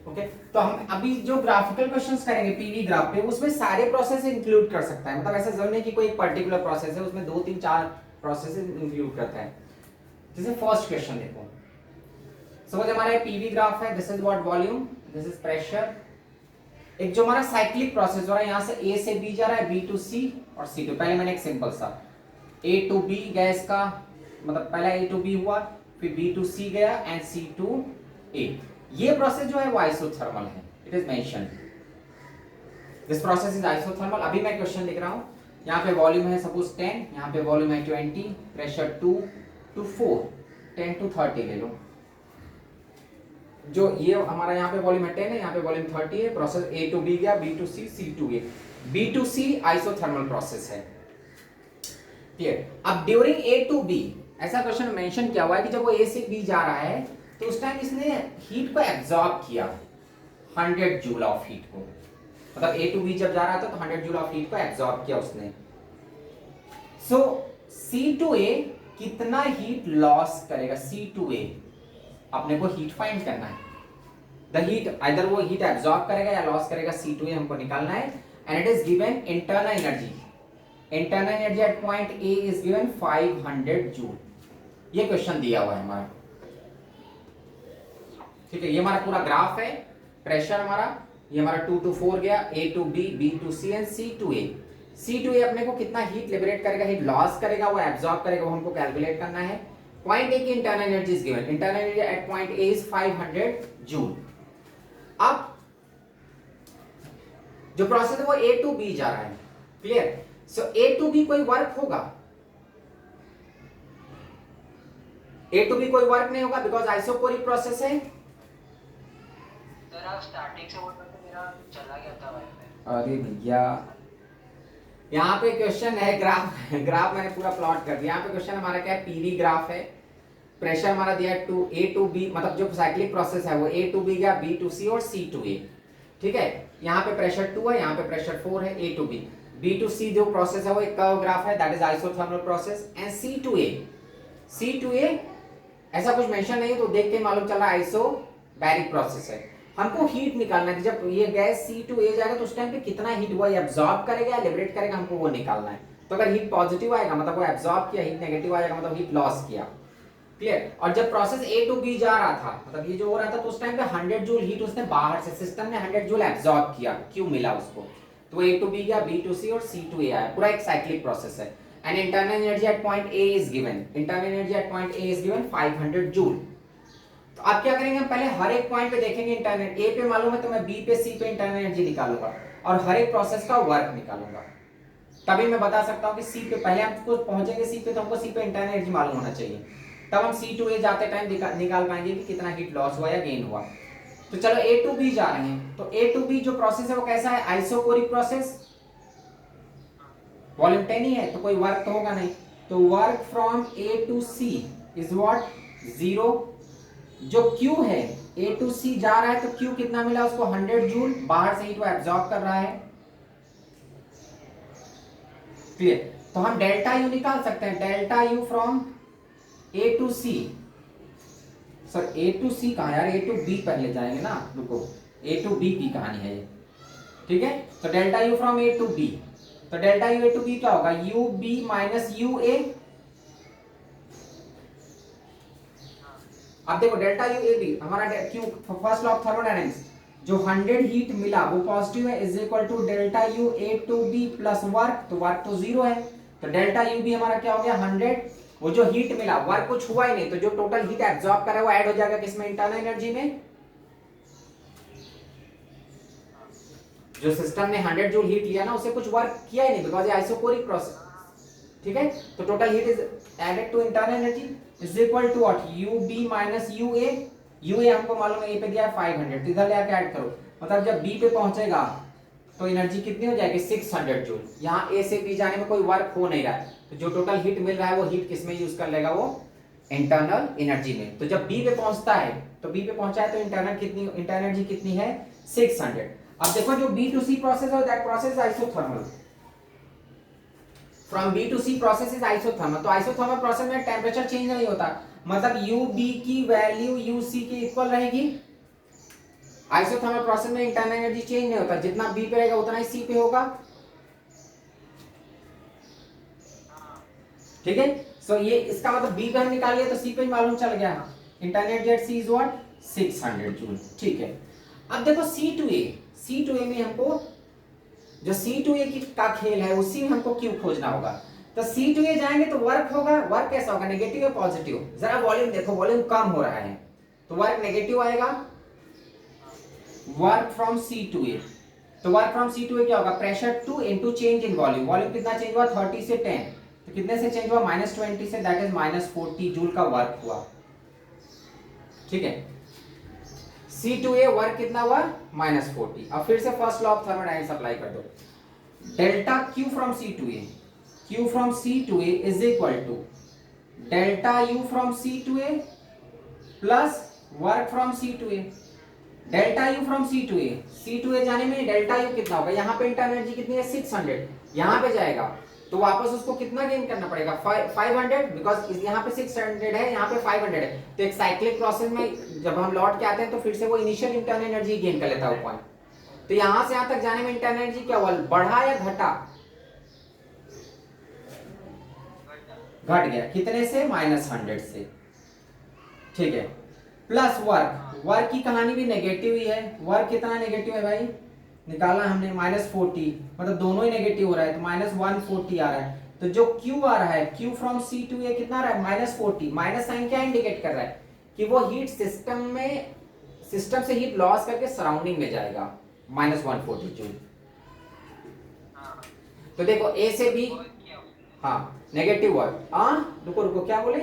Okay तो हम अभी जो ग्राफिकल क्वेश्चंस करेंगे पीवी ग्राफ पे, उसमें सारे प्रोसेस इंक्लूड कर सकता है, मतलब ऐसा जरूरी नहीं कि कोई एक पर्टिकुलर प्रोसेस है, उसमें 2 3 4 प्रोसेस इंक्लूड करता है। जैसे फर्स्ट क्वेश्चन देखो, सपोज हमारा पीवी ग्राफ है, this is what volume, this is pressure. एक जो हमारा साइक्लिक प्रोसेस हो रहा है, यहां से ए से बी जा रहा है, बी टू सी और सी टू। पहले मैंने एक सिंपल सा ए टू बी गैस का, मतलब पहला ए टू बी हुआ, फिर बी टू सी गया एंड सी टू ए। ये प्रोसेस जो है वो आइसोथर्मल है, it is mention this process is isothermal. अभी मैं क्वेश्चन लिख रहा हूं, यहाँ पे वॉल्यूम है सपोज 10, यहाँ पे वॉल्यूम है 20, प्रेशर 2 to 4, 10 to 30 ले लो। जो ये हमारा यहाँ पे वॉल्यूम है 10 है, यहाँ पे वॉल्यूम 30 है। प्रोसेस ए टू बी गया, B to C, C to A. B to C isothermal process है, क्लियर। अब ड्यूरिंग ए टू बी ऐसा क्वेश्चन मेंशन किया हुआ है कि जब वो ए से बी जा रहा है तो उस टाइम इसने हीट को एब्जॉर्ब किया 100 जूल ऑफ हीट को, मतलब ए टू बी जब जा रहा था तो 100 जूल ऑफ हीट को एब्जॉर्ब किया उसने। सो सी टू ए कितना हीट लॉस करेगा, सी टू ए अपने को हीट फाइंड करना है। द हीट आइदर वो हीट एब्जॉर्ब करेगा या लॉस करेगा, सी टू ए हमको निकालना है। And it is given internal energy, internal energy eight point A is given 500 joule. ये क्वेश्चन दिया हुआ है हमारा, ठीक है। ये हमारा पूरा ग्राफ है, प्रेशर हमारा, ये हमारा 2 to 4 गया, A to B, B to C and C to A. C to A अपने को कितना हीट लिबरेट करेगा, हीट लॉस करेगा, वो एब्जॉर्ब करेगा, वो हमको कैलकुलेट करना है। पॉइंट ए की internal energy is given, internal energy eight point A is 500 joule. अब जो प्रोसेस है वो ए टू बी जा रहा है, clear. So A to B कोई वर्क होगा, ए टू बी कोई वर्क नहीं होगा बिकॉज आइसोकोरिक प्रोसेस है। स्टार्टिंग से बोल रहे थे, मेरा चला गया था भाई में। अरे भैया यहाँ पे क्वेश्चन है ग्राफ, ग्राफ मैंने पूरा प्लॉट कर दिया। यहाँ पे क्वेश्चन हमारा क्या है, पीवी ग्राफ है, प्रेशर हमारा दिया है टू ए टू बी, मतलब जो साइक्लिक प्रोसेस है वो ए टू बी गया, बी टू सी और सी टू ए, ठीक है। यहाँ पे प्रेशर 2 है, यहाँ पे प्रेशर 4 है, A to B. B to C जो प्रोसेस है वो एक कर्व ग्राफ है, that is isothermal process. And C to A, C to A ऐसा कुछ मेंशन नहीं है तो देख के मालूम चल रहा है आइसोबैरिक प्रोसेस है। हमको हीट निकालना है कि जब ये गैस सी टू ए जाएगा तो उस टाइम पे कितना हीट हुआ, एब्जॉर्ब करेगा या लिबरेट करेगा, हमको वो निकालना है। तो अगर हीट पॉजिटिव आएगा मतलब वो एब्जॉर्ब किया, हीट नेगेटिव आएगा मतलब हीट लॉस किया, क्लियर। और जब प्रोसेस ए टू बी जा रहा था, मतलब ये जो हो रहा था, तो उस टाइम पे 100 जूल हीट उसने बाहर से, सिस्टम ने 100 जूल एब्जॉर्ब किया, क्यों मिला उसको, तो ए टू बी गया, बी टू सी और सी टू ए आया, पूरा एक साइक्लिक प्रोसेस है। And internal energy eight point A is given, internal energy eight point A is given 500 joule. तो आप क्या करेंगे, हम पहले हर एक पॉइंट पे देखेंगे इंटरनल, ए पे मालूम है तो मैं बी पे सी पे इंटरनल एनर्जी निकालूंगा और हर एक प्रोसेस का वर्क निकालूंगा, तभी मैं बता सकता हूँ कि सी पे पहले हमको पहुंचेंगे सी पे तो हमको सी पे इंटरनल एनर्जी मालूम होना चाहिए, तब हम सी टू ए जाते टाइम निकाल पाएंगे कि कितना हीट लॉस हुआ या गेन हुआ। तो चलो ए टू बी जा रहे हैं, तो ए टू बी जो प्रोसेस है वो कैसा है, आइसोकोरिक प्रोसेस, वॉल्यूम 10 ही है तो कोई वर्क तो होगा नहीं, तो work from A to C is what, 0। जो Q है ए टू सी जा रहा है तो Q कितना मिला उसको, 100 जूल, बाहर से हीट वो एब्जॉर्ब कर रहा है, क्लियर। तो हम डेल्टा यू निकाल सकते हैं, delta U from A to C, sir A to C कहां यार, ए टू बी पहले जाएंगे ना, रुको, ए टू बी की कहानी है ये, ठीक है। तो delta U from A to B, तो delta U A to B क्या होगा, U B minus U A. अब देखो डेल्टा यू ए बी हमारा क्यों, फर्स्ट लॉ ऑफ थर्मोडायनेमिक्स, जो 100 हीट मिला वो पॉजिटिव है, is equal to delta U A to B plus work, तो वर्क तो 0 है, तो डेल्टा यू बी हमारा क्या हो गया 100। वो जो हीट मिला, वर्क कुछ हुआ ही नहीं, तो जो टोटल हीट एब्जॉर्ब करा वो ऐड हो जाएगा किसमें, इंटरनल एनर्जी में। जो सिस्टम ने 100 जूल हीट लिया ना, उसे कुछ वर्क किया ही नहीं बिकॉज ये आइसोकोरिक प्रोसेस, ठीक है। तो total heat is added to internal energy is equal to what, U B minus U A. U A हमको मालूम है ए पे दिया है 500, तो इधर ले आके ऐड करो, मतलब जब बी पे पहुंचेगा तो एनर्जी कितनी हो जाएगी 600 जूल। यहाँ ए से बी जाने में कोई वर्क हो नहीं रहा है, तो जो टोटल हीट मिल रहा है वो हीट किस में यूज कर लेगा, वो इंटरनल एनर्जी में। तो जब बी पे पहुंचता है, तो बी पे पहुंचा है तो इंटरनल एनर्जी कितनी है 600। अब देखो जो बी टू सी प्रोसेस है that process isothermal, from B to C process is isothermal. तो आइसोथर्मल प्रोसेस में टेम्परेचर चेंज नहीं होता, मतलब यू बी की वैल्यू यू सी के इक्वल रहेगी, आइसोथर्मल प्रोसेस में इंटरनल एनर्जी चेंज नहीं होता, जितना बी पे रहेगा उतना ही सी पे होगा। ठीक है, सो ये इसका मतलब बी का हम निकाल लिया तो सी पे ही मालूम चल गया। Internal energy at C is what 600 joule. ठीक है, अब देखो C2A में हमको जो C2A का खेल है उसी में हमको क्यू खोजना होगा। तो C2A जाएंगे तो वर्क होगा, वर्क कैसा होगा, नेगेटिव या पॉजिटिव? जरा वॉल्यूम देखो, वॉल्यूम कम हो रहा है तो वर्क नेगेटिव आएगा। वर्क फ्रॉम C2A, तो वर्क फ्रॉम C2A क्या होगा, pressure 2 into change in volume. Volume कितना चेंज हुआ, 30 से 10, तो कितने से चेंज हुआ, -20 से, दैट इज -40 जूल का वर्क हुआ। ठीक है, C2A वर्क कितना हुआ, -40। अब फिर से first law of thermodynamics apply कर दो। Delta Q from C2A, Q from C2A is equal to delta U from C2A plus work from C2A। Delta U from C2A जाने में डेल्टा U कितना होगा, यहाँ पे इंटरनल एनर्जी कितनी है 600, यहाँ पे जाएगा तो वापस उसको कितना गेन करना पड़ेगा 500, बिकॉज यहाँ पे 600 है, यहाँ पे 500 है। तो एक साइक्लिक प्रोसेस में जब हम लौट के आते हैं तो फिर से वो इनिशियल इंटरनल एनर्जी गेन कर लेता है वो पॉइंट। तो यहाँ से यहाँ तक जाने में इंटरनल एनर्जी क्या हुआ, बढ़ा या घटा, घट गया, कितने से, -100 से। ठीक है, प्लस वर्क की कहानी भी नेगेटिव ही है। वर्क कितना नेगेटिव है भाई, निकाला हमने -40, मतलब दोनों ही नेगेटिव हो रहा है तो -140 आ रहा है। तो जो Q आ रहा है, Q फ्रॉम C2A कितना आ रहा है, -40। माइनस साइन क्या इंडिकेट कर रहा है कि वो हीट सिस्टम से हीट लॉस करके सराउंडिंग में जाएगा, -140 जूल। तो देखो A से B, हाँ नेगेटिव वर्क, हाँ रुको रुको क्या बोले,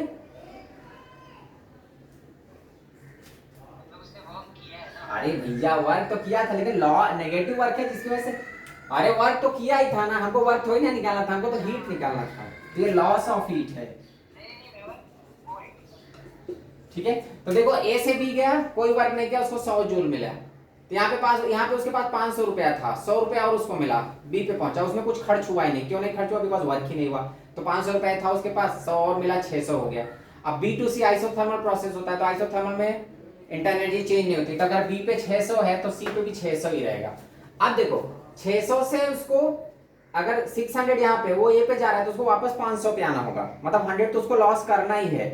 अरे भैया वर्क तो किया था लेकिन लॉ नेगेटिव वर्क है जिसकी वजह से, अरे वर्क तो किया ही था ना, हमको वर्क थोड़ी ना निकालना था, हमको तो हीट निकालना था, तो ये लॉस ऑफ हीट है। ठीक है, तो देखो ए से बी गया, कोई वर्क नहीं किया, उसको 100 जूल मिला। तो यहाँ पे उसके पास 500 रुपया था, 100 रुपया और उसको मिला, बी पे पहुंचा, उसमें कुछ खर्च हुआ ही नहीं। क्यों नहीं खर्च हुआ, बिकॉज वर्क ही नहीं हुआ। तो 500 रुपया था उसके पास, 100 और मिला, 600 हो गया। अब B2C आइसोथर्मल प्रोसेस होता है, तो आइसोथर्मल में इंटरनल एनर्जी चेंज नहीं होती, तो अगर बी पे 600 है तो सी पे भी 600 ही रहेगा। अब देखो 600 से उसको अगर 600 यहाँ पे वो ए पे जा रहा है तो उसको वापस 500 पे आना होगा, मतलब 100 तो उसको लॉस करना ही है।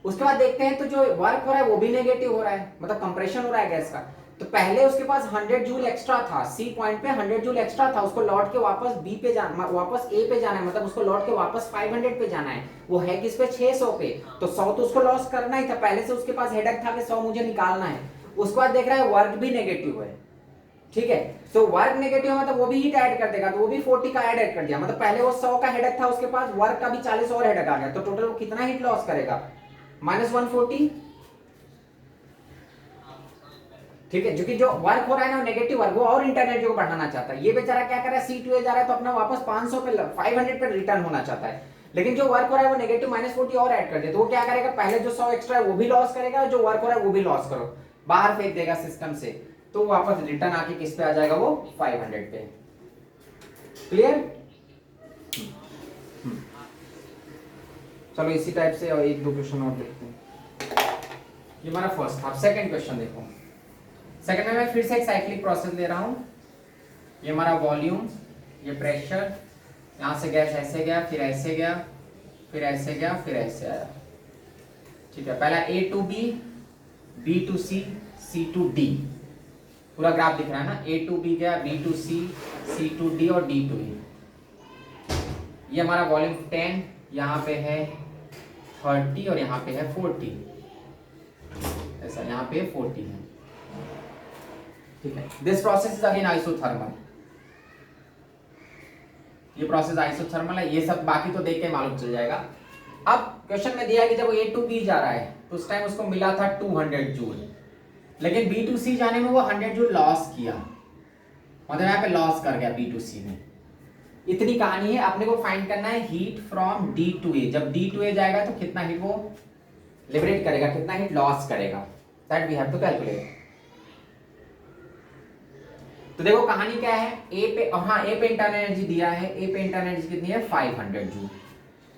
उसके बाद देखते हैं तो जो वर्क हो रहा है वो भी नेगेटिव हो रहा है, मतलब कंप्रेशन हो रहा है गैस का। तो पहले उसके पास 100 जूल एक्स्ट्रा था, सी पॉइंट पे 100 जूल एक्स्ट्रा था, उसको लौट के वापस बी पे जाना, वापस ए पे जाना है, मतलब उसको लौट के वापस 500 पे जाना है। वो है किस पे, 600 पे, तो 100 तो उसको लॉस करना ही था, पहले से उसके पास हेडक था कि 100 मुझे निकालना है। उसके बाद देख रहा है वर्क भी नेगेटिव है। ठीक है, तो वर्क नेगेटिव है तो वो भी हीट ऐड कर देगा, तो वो भी 40 का ऐड कर दिया, मतलब पहले वो 100 का हेडक था उसके पास, वर्क का भी 40 और हेडक आ गया, तो टोटल वो कितना हीट लॉस करेगा, -140। ठीक है, क्योंकि जो वर्क हो रहा है ना नेगेटिव वर्क, वो और इंटरनल एनर्जी को बढ़ाना चाहता है। ये बेचारा क्या कर रहा है, C2A जा रहा है तो अपना वापस 500 पे 500 पे रिटर्न होना चाहता है, लेकिन जो वर्क हो रहा है वो नेगेटिव -40 और ऐड कर दे, तो वो क्या करेगा, पहले जो 100 एक्स्ट्रा है वो भी लॉस करेगा, और जो वर्क हो रहा है वो भी लॉस करो बाहर फेंक देगा सिस्टम से, तो वापस रिटर्न आके किस पे आ जाएगा, वो 500 पे। क्लियर? चलो इसी टाइप से और एक दो क्वेश्चन और देखते हैं। ये हमारा फर्स्ट था। सेकंड क्वेश्चन देखो, सेकंड में मैं फिर से एक साइक्लिक प्रोसेस ले रहा हूं। ये हमारा वॉल्यूम, ये प्रेशर, यहां से गैस ऐसे गया, फिर ऐसे गया, फिर ऐसे गया, फिर ऐसे आया। ठीक है, पहला A to B, B to C, C to D, पूरा ग्राफ दिख रहा है ना, A to B गया, B to C, C to D और D to E। ये हमारा वॉल्यूम 10, यहाँ पे है 30 और यहाँ पे है 40, ऐसा यहाँ पे 40 है। ठीक है, this process is again isothermal, ये प्रोसेस आइसोथर्मल है, ये सब बाकी तो देख के मालूम चल जाएगा। अब क्वेश्चन में दिया है कि जब A to B जा रहा है तो उस टाइम उसको मिला था 200 जूल, लेकिन B to C जाने में वो 100 जूल लॉस किया, मतलब यहाँ पे लॉस कर गया B to C में। इतनी कहानी है, अपने को फाइंड करना है heat from D to A। जब D to A जाएगा तो कितना हीट वो लिबरेट करेगा, कितना हीट लॉस करेगा, that we have to calculate. तो देखो कहानी क्या है, ए पे, हाँ ए पे इंटरनल एनर्जी दिया है, ए पे इंटरनल एनर्जी कितनी है 500 जूल,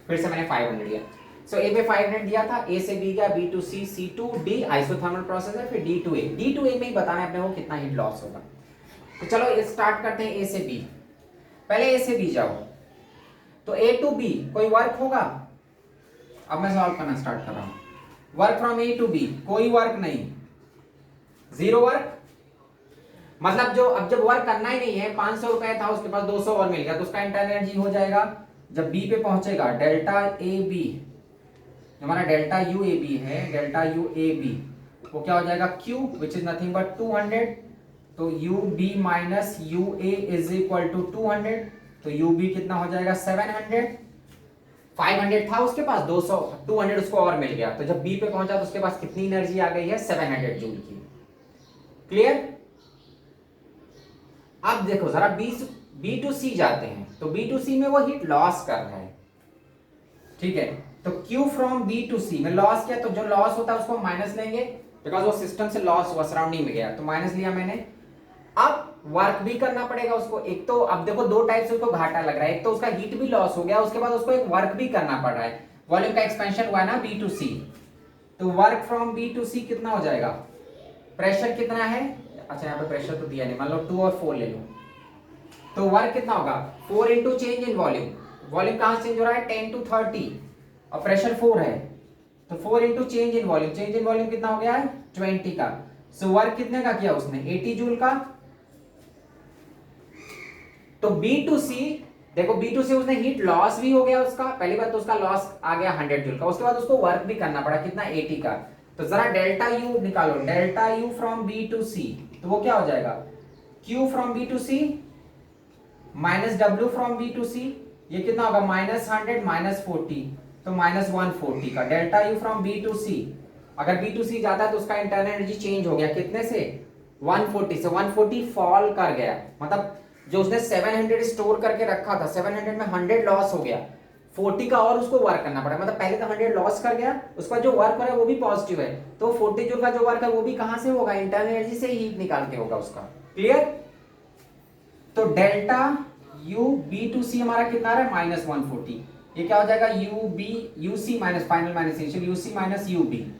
फिर से मैंने 500 दिया। सो ए में 500 दिया था, ए से बी गया, B to C, C to D isothermal process है, फिर D to A, D to A में ही बताना है अपने को कितना हीट लॉस होगा। तो चलो स्टार्ट करते हैं ए से बी। पहले ए से बी जाओ, तो ए टू बी कोई वर्क होगा। अब मैं सॉल्व करना स्टार्ट कर रहा हूं। Work from A to B, कोई वर्क नहीं, जीरो वर्क। मतलब जो अब जब वर्क करना ही नहीं है, 500 रुपए था उसके पास 200 और मिल गया, तो उसका इंटरनल एनर्जी हो जाएगा जब बी पे पहुंचेगा डेल्टा ए बी, हमारा डेल्टा यू ए बी है, डेल्टा यू ए बी वो क्या हो जाएगा Q which is nothing but 200। तो U B minus U A is equal to 200, तो यू बी कितना हो जाएगा 700। 500 था उसके पास, 200 200 उसको और मिल गया, तो जब बी पे पहुंचा तो उसके पास कितनी एनर्जी आ गई है 700 जूल की। क्लियर। अब देखो जरा बी टू सी जाते हैं, तो बी टू सी में वो हीट लॉस कर रहा है, ठीक है। तो Q फ्रॉम बी टू सी में लॉस किया, तो जो लॉस होता है उसको माइनस लेंगे, बिकॉज वो सिस्टम से लॉस हुआ, सराउंडिंग में गया, तो माइनस लिया मैंने। अब वर्क भी करना पड़ेगा उसको, एक तो अब देखो दो टाइप से उसको घाटा लग रहा है, एक तो उसका हीट भी लॉस हो गया, उसके बाद उसको एक वर्क भी करना पड़ रहा है, वॉल्यूम का एक्सपेंशन हुआ है ना बी टू सी। तो वर्क फ्रॉम बी टू सी कितना हो जाएगा, प्रेशर कितना है, अच्छा यहाँ पे प्रेशर तो दिया नहीं, मान लो 2 और 4 ले लो, तो वर्क कितना होगा 4 into change in volume, volume कहां से चेंज हो रहा है 10 to 30 और प्रेशर 4 है, तो 4 into change in volume, change in volume कितना हो गया है 20 का। सो वर्क कितने का किया उसने 80 जूल का। तो बी टू सी देखो, बी टू सी उसने हीट लॉस भी हो गया उसका, पहली बात तो उसका लॉस आ गया 100 जूल का, उसके बाद उसको वर्क भी करना पड़ा कितना 80 का। तो जरा डेल्टा यू निकालो, delta U from B to C, तो वो क्या हो जाएगा Q from B to C minus W from B to C, ये कितना होगा -100 -40, तो -140 का delta U from B to C. अगर बी टू सी जाता है तो उसका इंटरनल एनर्जी चेंज हो गया कितने से 140 से 140 फॉल कर गया, मतलब जो उसने 700 स्टोर करके रखा था 700 में 100 लॉस हो गया, 40 का और उसको वर्क करना पड़ा, मतलब पहले तो 100 लॉस कर गया, उसका जो वर्क हो रहा है वो भी पॉजिटिव है, तो 40 जूल का जो वर्क है वो भी कहां से होगा इंटरनल एनर्जी से हीट निकाल के होगा उसका। क्लियर। तो डेल्टा यू बी टू सी हमारा कितना आ रहा है -140, ये क्या हो जाएगा U B U C minus final minus initial U C minus U B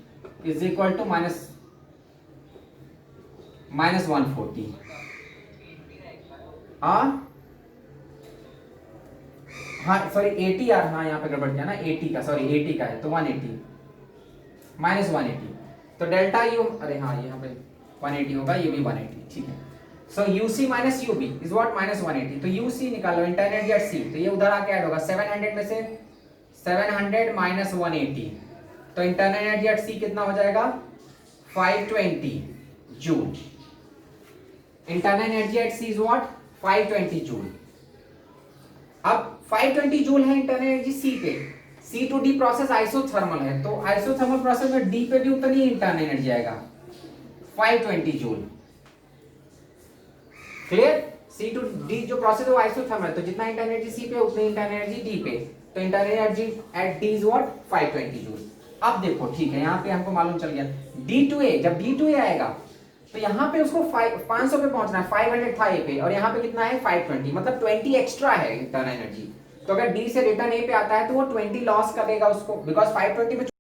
is equal to -140। हाँ सॉरी 80 यार, हाँ यहाँ पे गड़बड़ किया ना 80 का, सॉरी 80 का है तो 180 -180, तो डेल्टा यू, अरे हाँ यहाँ पे 180 होगा, ये भी 180, ठीक है। सो UC minus UB is what -180, तो UC निकालो इंटरनल एनर्जी एट C, तो ये उधर आके ऐड होगा 700 में से 700 माइनस 180, तो इंटरनल एनर्जी एट C कितना हो जाएगा 520 joule. Internal energy at C is what 520 joule. अब 520 जूल है इंटरनल एनर्जी C पे, C to D process isothermal है, तो आइसोथर्मल प्रोसेस में D पे भी उतनी इंटरनल एनर्जी आएगा 520 joule. Clear. C to D जो प्रोसेस है वो आइसोथर्मल है, तो जितना इंटरनल एनर्जी C पे उतनी इंटरनल एनर्जी D पे, तो internal energy eight D is what 520 joule. अब देखो ठीक है, यहाँ पे हमको मालूम चल गया D2A, जब D2A आएगा तो यहाँ पे उसको 500 पे पहुंचना है, 500 था A पे और यहाँ पे कितना है 520, मतलब 20 एक्स्ट्रा है इंटरनल एनर्जी। तो अगर D से रिटर्न A पे आता है तो वो 20 लॉस करेगा उसको, बिकॉज 520 में